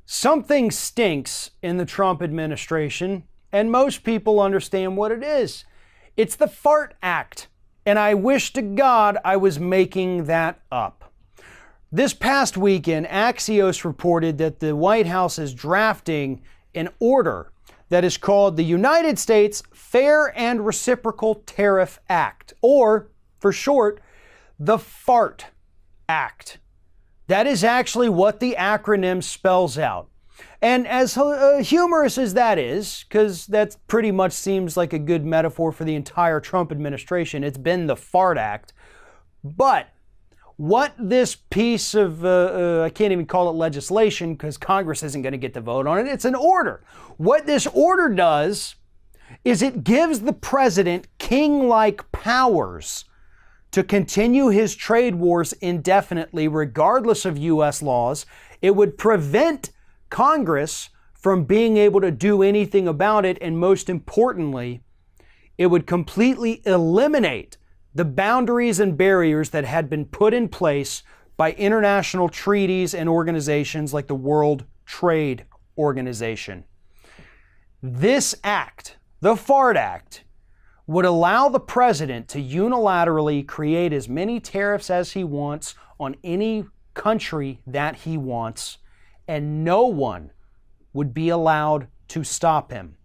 Something stinks in the Trump administration, and most people understand what it is. It's the FART Act, and I wish to God I was making that up. This past weekend, Axios reported that the White House is drafting an order that is called the United States Fair and Reciprocal Tariff Act, or for short, the FART Act. That is actually what the acronym spells out. And as humorous as that is, because that pretty much seems like a good metaphor for the entire Trump administration, it's been the FART Act. But what this piece of, I can't even call it legislation because Congress isn't going to get to vote on it, it's an order. What this order does is it gives the president king-like powers to continue his trade wars indefinitely, regardless of U.S. laws. It would prevent Congress from being able to do anything about it, and most importantly, it would completely eliminate the boundaries and barriers that had been put in place by international treaties and organizations like the World Trade Organization. This act, the FART Act, would allow the president to unilaterally create as many tariffs as he wants on any country that he wants, and no one would be allowed to stop him.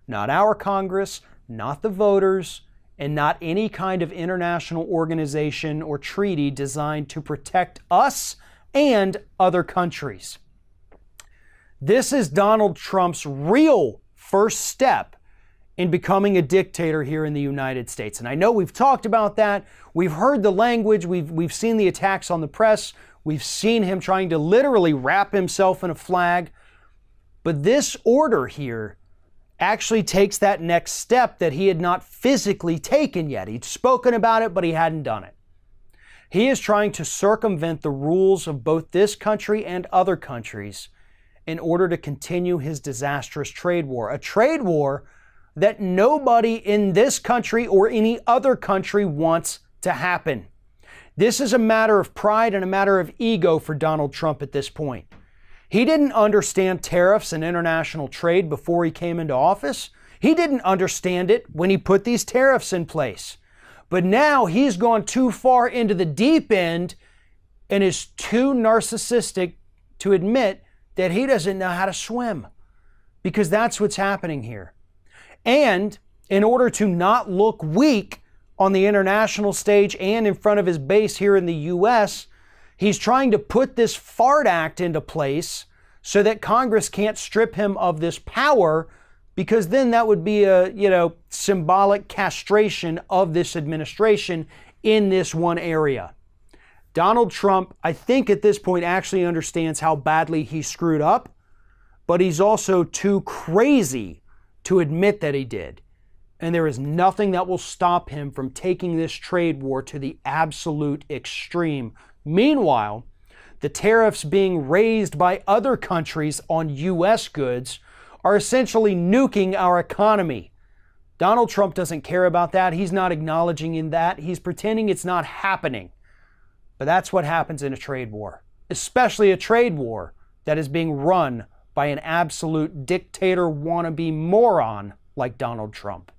Not our Congress, not the voters, and not any kind of international organization or treaty designed to protect us and other countries. This is Donald Trump's real first step in becoming a dictator here in the United States. And I know we've talked about that. We've heard the language. We've seen the attacks on the press. We've seen him trying to literally wrap himself in a flag. But this order here actually takes that next step that he had not physically taken yet. He'd spoken about it, but he hadn't done it. He is trying to circumvent the rules of both this country and other countries in order to continue his disastrous trade war. A trade war that nobody in this country or any other country wants to happen. This is a matter of pride and a matter of ego for Donald Trump at this point. He didn't understand tariffs and international trade before he came into office. He didn't understand it when he put these tariffs in place. But now he's gone too far into the deep end and is too narcissistic to admit that he doesn't know how to swim, because that's what's happening here. And in order to not look weak on the international stage and in front of his base here in the U.S., he's trying to put this FART Act into place so that Congress can't strip him of this power, because then that would be a, symbolic castration of this administration in this one area. Donald Trump, I think at this point, actually understands how badly he screwed up, but he's also too crazy to admit that he did. And there is nothing that will stop him from taking this trade war to the absolute extreme. Meanwhile, the tariffs being raised by other countries on U.S. goods are essentially nuking our economy. Donald Trump doesn't care about that. He's not acknowledging in that. He's pretending it's not happening. But that's what happens in a trade war, especially a trade war that is being run by an absolute dictator wannabe moron like Donald Trump.